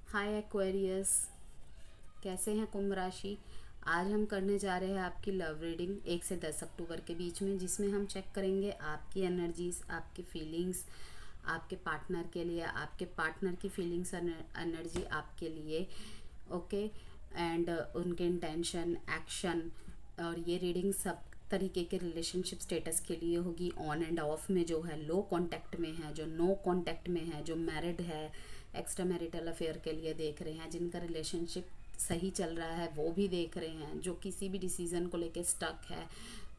हाय Aquarius, कैसे हैं कुंभ राशि। आज हम करने जा रहे हैं आपकी लव रीडिंग 1 से 10 अक्टूबर के बीच में, जिसमें हम चेक करेंगे आपकी एनर्जीज, आपकी फीलिंग्स, आपके पार्टनर के लिए, आपके पार्टनर की फीलिंग्स एनर्जी आपके लिए। ओके। एंड उनके इंटेंशन, एक्शन। और ये रीडिंग सब तरीके के रिलेशनशिप स्टेटस के लिए होगी। ऑन एंड ऑफ में जो है, लो कांटेक्ट में है, जो नो कांटेक्ट में है, जो मैरिड है, एक्स्ट्रा मैरिटल अफेयर के लिए देख रहे हैं, जिनका रिलेशनशिप सही चल रहा है वो भी देख रहे हैं, जो किसी भी डिसीज़न को लेके स्टक है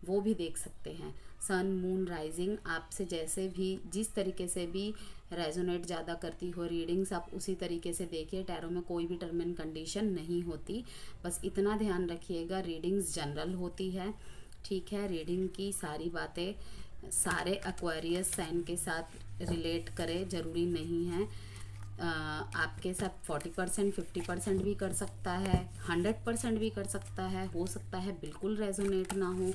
वो भी देख सकते हैं। सन, मून, राइजिंग आपसे जैसे भी, जिस तरीके से भी रेजोनेट ज़्यादा करती हो रीडिंग्स, आप उसी तरीके से देखिए। टैरो में कोई भी टर्म एंड कंडीशन नहीं होती। बस इतना ध्यान रखिएगा, रीडिंग्स जनरल होती है, ठीक है। रीडिंग की सारी बातें सारे एक्वेरियस साइन के साथ रिलेट करें, ज़रूरी नहीं है। आपके साथ 40% 50% भी कर सकता है, 100% भी कर सकता है, हो सकता है बिल्कुल रेजोनेट ना हो।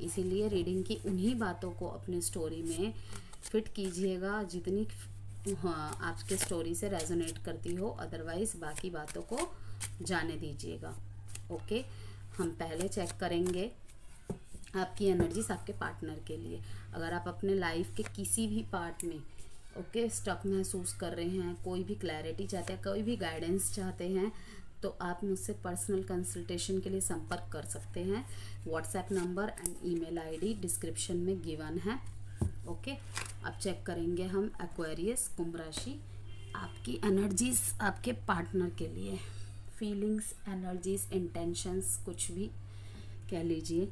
इसीलिए रीडिंग की उन्हीं बातों को अपने स्टोरी में फिट कीजिएगा जितनी आपके स्टोरी से रेजोनेट करती हो, अदरवाइज बाकी बातों को जाने दीजिएगा। ओके। हम पहले चेक करेंगे आपकी एनर्जीज आपके पार्टनर के लिए। अगर आप अपने लाइफ के किसी भी पार्ट में स्टक महसूस कर रहे हैं, कोई भी क्लैरिटी चाहते हैं, कोई भी गाइडेंस चाहते हैं, तो आप मुझसे पर्सनल कंसल्टेशन के लिए संपर्क कर सकते हैं। WhatsApp number and email ID description में गिवन है। ओके। अब चेक करेंगे हम एक्वेरियस कुंभ राशि आपकी एनर्जीज आपके पार्टनर के लिए। फीलिंग्स, एनर्जीज, इंटेंशंस, कुछ भी कह लीजिए।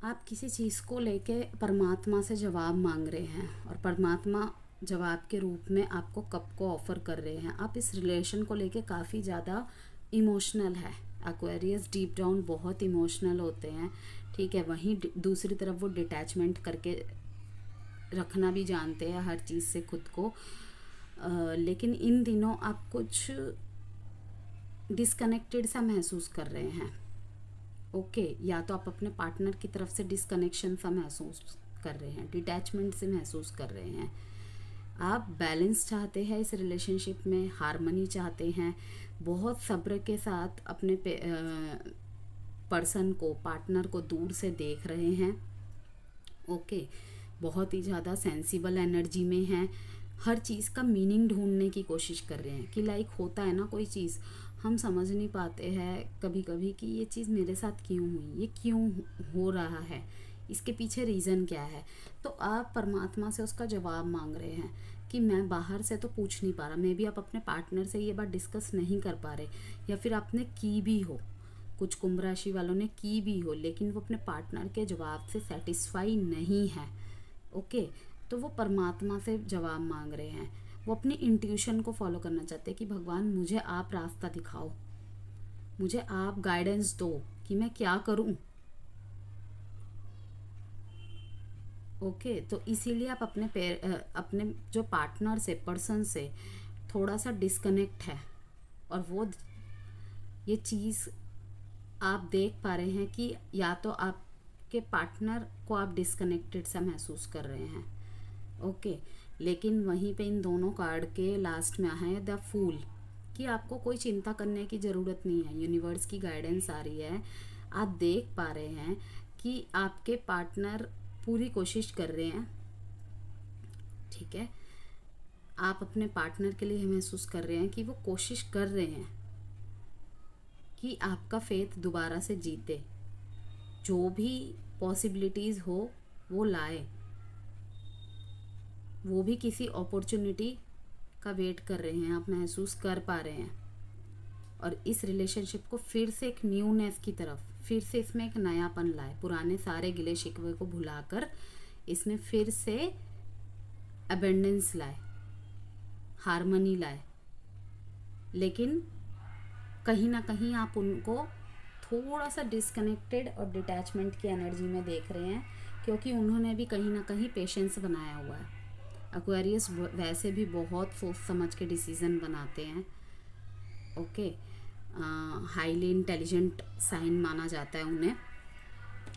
आप किसी चीज़ को लेके परमात्मा से जवाब मांग रहे हैं और परमात्मा जवाब के रूप में आपको कप को ऑफ़र कर रहे हैं। आप इस रिलेशन को लेके काफ़ी ज़्यादा इमोशनल है। एक्वेरियस डीप डाउन बहुत इमोशनल होते हैं, ठीक है। वहीं दूसरी तरफ वो डिटैचमेंट करके रखना भी जानते हैं हर चीज़ से खुद को। लेकिन इन दिनों आप कुछ डिस्कनेक्टेड सा महसूस कर रहे हैं। ओके। या तो आप अपने पार्टनर की तरफ से डिस्कनेक्शन सा महसूस कर रहे हैं, डिटैचमेंट से महसूस कर रहे हैं। आप बैलेंस चाहते हैं इस रिलेशनशिप में, हार्मनी चाहते हैं, बहुत सब्र के साथ अपने पर्सन को, पार्टनर को दूर से देख रहे हैं। ओके। बहुत ही ज़्यादा सेंसिबल एनर्जी में हैं, हर चीज़ का मीनिंग ढूंढने की कोशिश कर रहे हैं। कि लाइक होता है ना, कोई चीज़ हम समझ नहीं पाते हैं कभी कभी कि ये चीज़ मेरे साथ क्यों हुई, ये क्यों हो रहा है, इसके पीछे रीज़न क्या है। तो आप परमात्मा से उसका जवाब मांग रहे हैं कि मैं बाहर से तो पूछ नहीं पा रहा, मे भी आप अपने पार्टनर से ये बात डिस्कस नहीं कर पा रहे, या फिर आपने की भी हो, कुछ कुंभ राशि वालों ने की भी हो, लेकिन वो अपने पार्टनर के जवाब से सेटिस्फाई नहीं है। ओके। तो वो परमात्मा से जवाब मांग रहे हैं, वो अपनी इंट्यूशन को फॉलो करना चाहते हैं कि भगवान मुझे आप रास्ता दिखाओ, मुझे आप गाइडेंस दो कि मैं क्या करूं। ओके। तो इसीलिए आप अपने जो पार्टनर से, पर्सन से थोड़ा सा डिस्कनेक्ट है, और वो ये चीज़ आप देख पा रहे हैं कि या तो आपके पार्टनर को आप डिस्कनेक्टेड सा महसूस कर रहे हैं। ओके। लेकिन वहीं पे इन दोनों कार्ड के लास्ट में है द फूल, कि आपको कोई चिंता करने की ज़रूरत नहीं है। यूनिवर्स की गाइडेंस आ रही है, आप देख पा रहे हैं कि आपके पार्टनर पूरी कोशिश कर रहे हैं, ठीक है। आप अपने पार्टनर के लिए महसूस कर रहे हैं कि वो कोशिश कर रहे हैं कि आपका फेथ दोबारा से जीते, जो भी पॉसिबिलिटीज़ हो वो लाए, वो भी किसी अपॉर्चुनिटी का वेट कर रहे हैं, आप महसूस कर पा रहे हैं। और इस रिलेशनशिप को फिर से एक न्यूनेस की तरफ, फिर से इसमें एक नयापन लाए, पुराने सारे गिले शिकवे को भुलाकर इसमें फिर से अबेंडेंस लाए, हार्मनी लाए। लेकिन कहीं ना कहीं आप उनको थोड़ा सा डिस्कनेक्टेड और डिटैचमेंट की एनर्जी में देख रहे हैं, क्योंकि उन्होंने भी कहीं ना कहीं पेशेंस बनाया हुआ है। एक्वेरियस वैसे भी बहुत सोच समझ के डिसीज़न बनाते हैं। ओके। हाईली इंटेलिजेंट साइन माना जाता है उन्हें।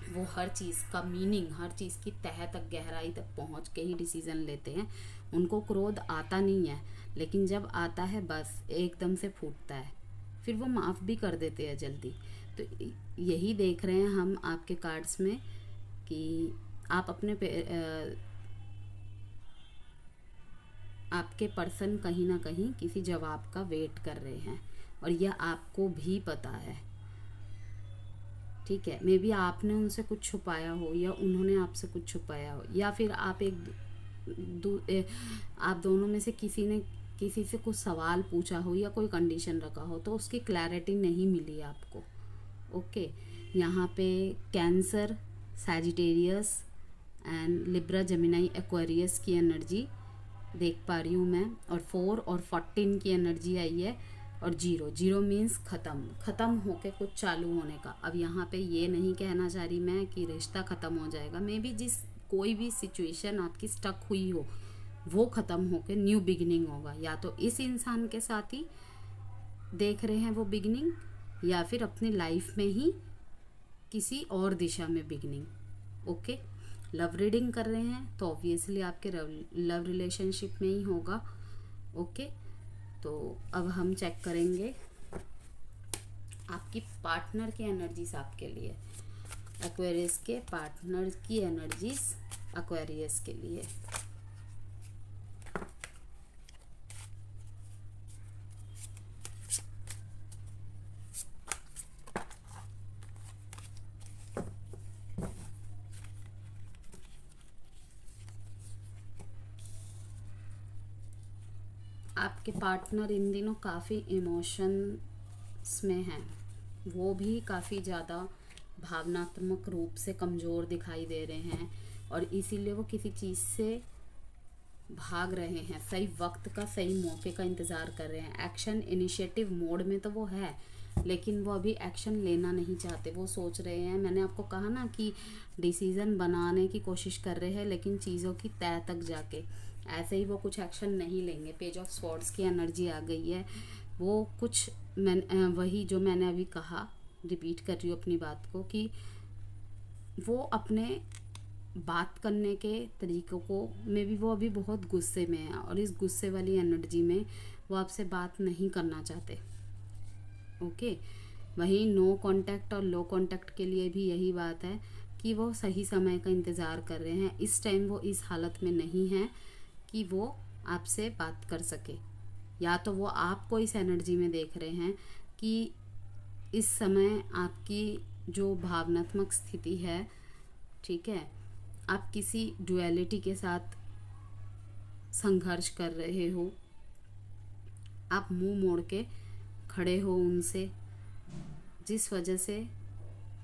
वो हर चीज़ का मीनिंग, हर चीज़ की तह तक, गहराई तक पहुंच के ही डिसीज़न लेते हैं। उनको क्रोध आता नहीं है, लेकिन जब आता है बस एकदम से फूटता है, फिर वो माफ़ भी कर देते हैं जल्दी। तो यही देख रहे हैं हम आपके कार्ड्स में कि आप अपने आपके पर्सन कहीं ना कहीं किसी जवाब का वेट कर रहे हैं, और यह आपको भी पता है। ठीक है, मे बी आपने उनसे कुछ छुपाया हो या उन्होंने आपसे कुछ छुपाया हो, या फिर आप आप दोनों में से किसी से कुछ सवाल पूछा हो या कोई कंडीशन रखा हो, तो उसकी क्लैरिटी नहीं मिली आपको। ओके, यहाँ पे cancer, Sagittarius and Libra, Gemini, Aquarius की एनर्जी देख पा रही हूँ मैं, और 4 और 14 की एनर्जी आई है, और 0 मीन्स ख़त्म होके कुछ चालू होने का। अब यहाँ पे ये नहीं कहना चाह रही मैं कि रिश्ता ख़त्म हो जाएगा, मे बी कोई भी सिचुएशन आपकी स्टक हुई हो वो ख़त्म होके न्यू बिगिनिंग होगा, या तो इस इंसान के साथ ही देख रहे हैं वो बिगिनिंग, या फिर अपनी लाइफ में ही किसी और दिशा में बिगिनिंग। ओके, लव रीडिंग कर रहे हैं तो ऑब्वियसली आपके लव रिलेशनशिप में ही होगा। ओके, तो अब हम चेक करेंगे आपकी पार्टनर की एनर्जीज आपके लिए, एक्वेरियस के पार्टनर की एनर्जीज एक्वेरियस के लिए। आपके पार्टनर इन दिनों काफ़ी इमोशंस में हैं, वो भी काफ़ी ज़्यादा भावनात्मक रूप से कमज़ोर दिखाई दे रहे हैं, और इसीलिए वो किसी चीज़ से भाग रहे हैं, सही वक्त का सही मौके का इंतज़ार कर रहे हैं। एक्शन इनिशिएटिव मोड में तो वो है, लेकिन वो अभी एक्शन लेना नहीं चाहते। वो सोच रहे हैं, मैंने आपको कहा ना कि डिसीज़न बनाने की कोशिश कर रहे हैं, लेकिन चीज़ों की तह तक जाके ऐसे ही वो कुछ एक्शन नहीं लेंगे। पेज ऑफ स्वॉर्ड्स की एनर्जी आ गई है, वो कुछ वही जो मैंने अभी कहा, रिपीट कर रही हूँ अपनी बात को, कि वो अपने बात करने के तरीक़ों को में भी वो अभी बहुत गुस्से में है, और इस गुस्से वाली एनर्जी में वो आपसे बात नहीं करना चाहते। ओके, वहीं नो कांटेक्ट और लो कांटेक्ट के लिए भी यही बात है कि वो सही समय का इंतज़ार कर रहे हैं। इस टाइम वो इस हालत में नहीं है कि वो आपसे बात कर सके, या तो वो आपको इस एनर्जी में देख रहे हैं कि इस समय आपकी जो भावनात्मक स्थिति है, ठीक है, आप किसी डुअलिटी के साथ संघर्ष कर रहे हो, आप मुंह मोड़ के खड़े हो उनसे, जिस वजह से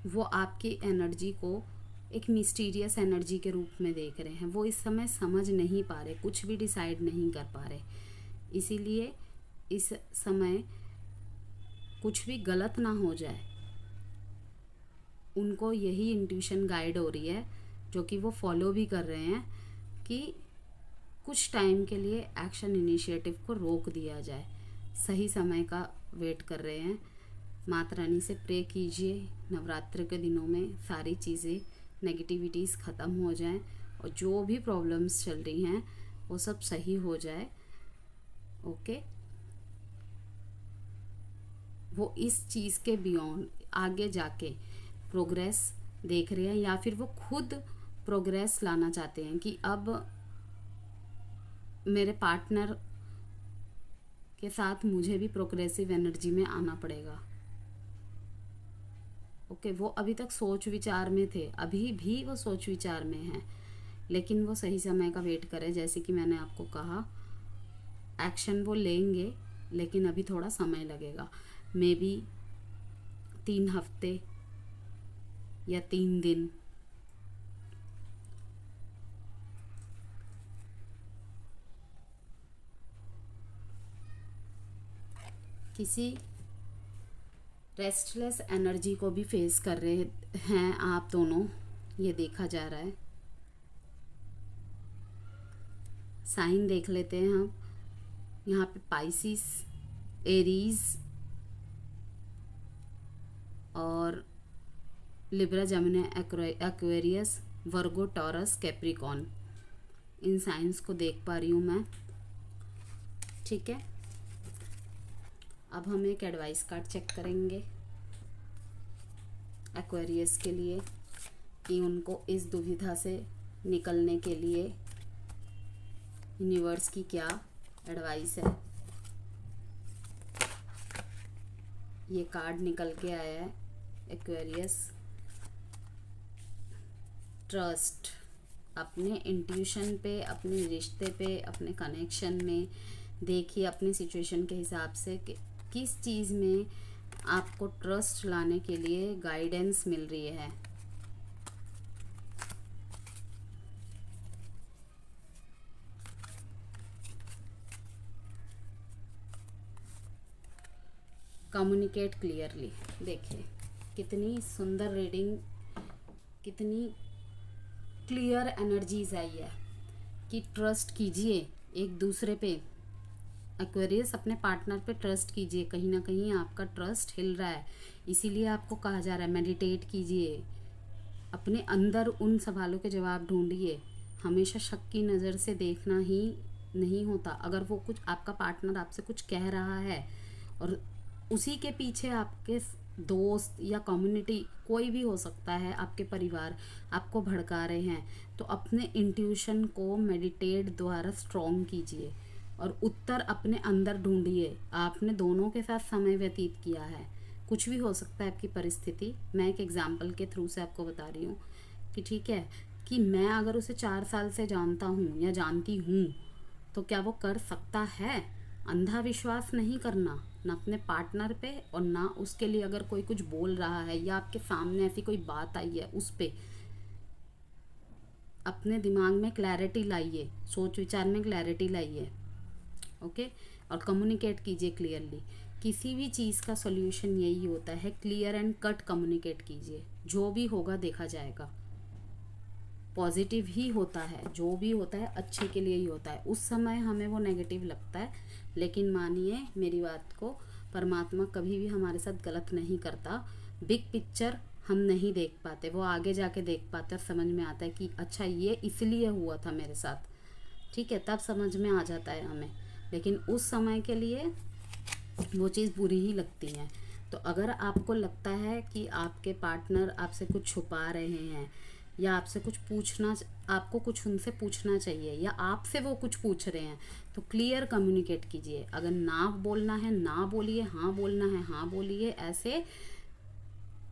वो आपकी एनर्जी को एक मिस्टीरियस एनर्जी के रूप में देख रहे हैं। वो इस समय समझ नहीं पा रहे, कुछ भी डिसाइड नहीं कर पा रहे, इसीलिए इस समय कुछ भी गलत ना हो जाए, उनको यही इंट्यूशन गाइड हो रही है, जो कि वो फॉलो भी कर रहे हैं, कि कुछ टाइम के लिए एक्शन इनिशिएटिव को रोक दिया जाए, सही समय का वेट कर रहे हैं। माता रानी से प्रे कीजिए, नवरात्र के दिनों में सारी चीज़ें नेगेटिविटीज़ ख़त्म हो जाएं, और जो भी प्रॉब्लम्स चल रही हैं वो सब सही हो जाए। ओके, वो इस चीज़ के बियॉन्ड आगे जाके प्रोग्रेस देख रहे हैं, या फिर वो खुद प्रोग्रेस लाना चाहते हैं कि अब मेरे पार्टनर के साथ मुझे भी प्रोग्रेसिव एनर्जी में आना पड़ेगा। ओके, वो अभी तक सोच विचार में थे, अभी भी वो सोच विचार में हैं, लेकिन वो सही समय का वेट करें। जैसे कि मैंने आपको कहा, एक्शन वो लेंगे, लेकिन अभी थोड़ा समय लगेगा, मे बी 3 हफ्ते या 3 दिन। किसी रेस्टलेस एनर्जी को भी फेस कर रहे हैं आप दोनों, ये देखा जा रहा है। साइन देख लेते हैं हम, यहाँ पे पाइसिस, एरीज और Libra, Gemini, Aquarius, Virgo, taurus, Capricorn. In science को देख पा रही हूँ मैं। ठीक है, अब हम एक एडवाइस कार्ड चेक करेंगे एक्वेरियस के लिए कि उनको इस दुविधा से निकलने के लिए यूनिवर्स की क्या एडवाइस है। ये कार्ड निकल के आया है एक्वेरियस, ट्रस्ट। अपने इंट्यूशन पे, अपने रिश्ते पे, अपने कनेक्शन में देखिए, अपनी सिचुएशन के हिसाब से कि किस चीज़ में आपको ट्रस्ट लाने के लिए गाइडेंस मिल रही है। Communicate clearly. देखिए कितनी सुंदर रीडिंग, कितनी क्लियर एनर्जीज आई है कि ट्रस्ट कीजिए एक दूसरे पे। एक्वेरियस अपने पार्टनर पे ट्रस्ट कीजिए, कहीं ना कहीं आपका ट्रस्ट हिल रहा है, इसीलिए आपको कहा जा रहा है मेडिटेट कीजिए, अपने अंदर उन सवालों के जवाब ढूंढिए। हमेशा शक की नज़र से देखना ही नहीं होता। अगर वो कुछ, आपका पार्टनर आपसे कुछ कह रहा है और उसी के पीछे आपके दोस्त या कम्युनिटी, कोई भी हो सकता है, आपके परिवार आपको भड़का रहे हैं, तो अपने इंट्यूशन को मेडिटेट द्वारा स्ट्रॉन्ग कीजिए और उत्तर अपने अंदर ढूंढिए। आपने दोनों के साथ समय व्यतीत किया है, कुछ भी हो सकता है आपकी परिस्थिति। मैं एक एग्जाम्पल के थ्रू से आपको बता रही हूँ कि ठीक है, कि मैं अगर उसे 4 साल से जानता हूँ या जानती हूँ, तो क्या वो कर सकता है। अंधा विश्वास नहीं करना, ना अपने पार्टनर पे और ना उसके लिए अगर कोई कुछ बोल रहा है या आपके सामने ऐसी कोई बात आई है उस पे। अपने दिमाग में क्लैरिटी लाइए, सोच विचार में क्लैरिटी लाइए। ओके, और कम्युनिकेट कीजिए क्लियरली। किसी भी चीज़ का सॉल्यूशन यही होता है, क्लियर एंड कट कम्युनिकेट कीजिए। जो भी होगा देखा जाएगा, पॉजिटिव ही होता है, जो भी होता है अच्छे के लिए ही होता है। उस समय हमें वो नेगेटिव लगता है, लेकिन मानिए मेरी बात को, परमात्मा कभी भी हमारे साथ गलत नहीं करता। बिग पिक्चर हम नहीं देख पाते, वो आगे जाके देख पाते और समझ में आता है कि अच्छा ये इसलिए हुआ था मेरे साथ। ठीक है, तब समझ में आ जाता है हमें, लेकिन उस समय के लिए वो चीज़ बुरी ही लगती है। तो अगर आपको लगता है कि आपके पार्टनर आपसे कुछ छुपा रहे हैं या आपसे कुछ पूछना, आपको कुछ उनसे पूछना चाहिए या आपसे वो कुछ पूछ रहे हैं, तो क्लियर कम्युनिकेट कीजिए। अगर ना बोलना है ना बोलिए, हाँ बोलना है हाँ बोलिए। ऐसे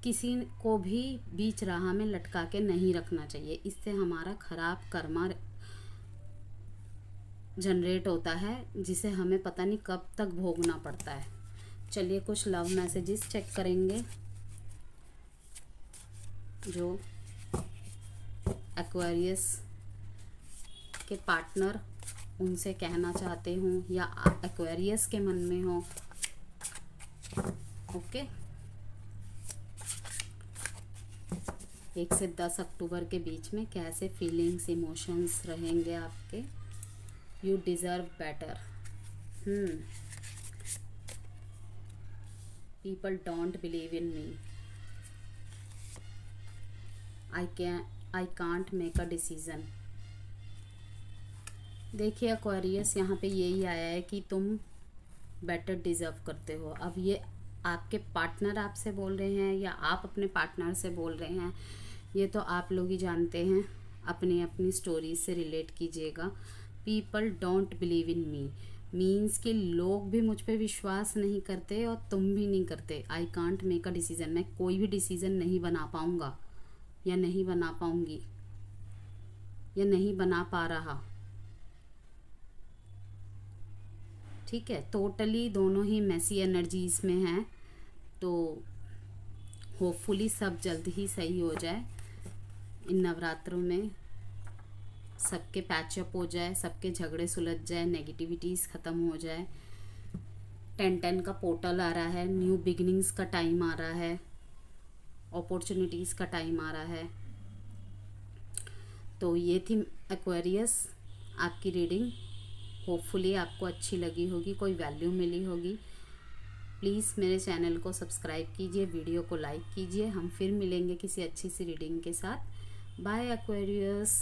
किसी को भी बीच राह में लटका के नहीं रखना चाहिए, इससे हमारा खराब कर्मा जनरेट होता है, जिसे हमें पता नहीं कब तक भोगना पड़ता है। चलिए कुछ लव मैसेजेस चेक करेंगे जो एक्वेरियस के पार्टनर उनसे कहना चाहते हों या एक्वेरियस के मन में हो। ओके, 1 से 10 अक्टूबर के बीच में कैसे फीलिंग्स, इमोशंस रहेंगे आपके। You deserve better. People don't believe in me. I can't make a decision. देखिए एक्वेरियस, यहाँ पे यही आया है कि तुम बेटर डिज़र्व करते हो। अब ये आपके पार्टनर आपसे बोल रहे हैं या आप अपने पार्टनर से बोल रहे हैं, ये तो आप लोग ही जानते हैं। अपनी अपनी स्टोरी से रिलेट कीजिएगा। People don't believe in me means कि लोग भी मुझ पे विश्वास नहीं करते और तुम भी नहीं करते। I can't make a decision, मैं कोई भी डिसीज़न नहीं बना पाऊँगा या नहीं बना पाऊँगी या नहीं बना पा रहा। ठीक है, टोटली दोनों ही मैसी एनर्जीज में हैं, तो होपफुली सब जल्द ही सही हो जाए। इन नवरात्रों में सबके पैचअप हो जाए, सबके झगड़े सुलझ जाए, नेगेटिविटीज़ ख़त्म हो जाए। 10-10 का पोर्टल आ रहा है, न्यू बिगिनिंग्स का टाइम आ रहा है, अपॉर्चुनिटीज़ का टाइम आ रहा है। तो ये थी एक्वेरियस आपकी रीडिंग। होपफुली आपको अच्छी लगी होगी, कोई वैल्यू मिली होगी। प्लीज़ मेरे चैनल को सब्सक्राइब कीजिए, वीडियो को लाइक कीजिए। हम फिर मिलेंगे किसी अच्छी सी रीडिंग के साथ। By Aquarius.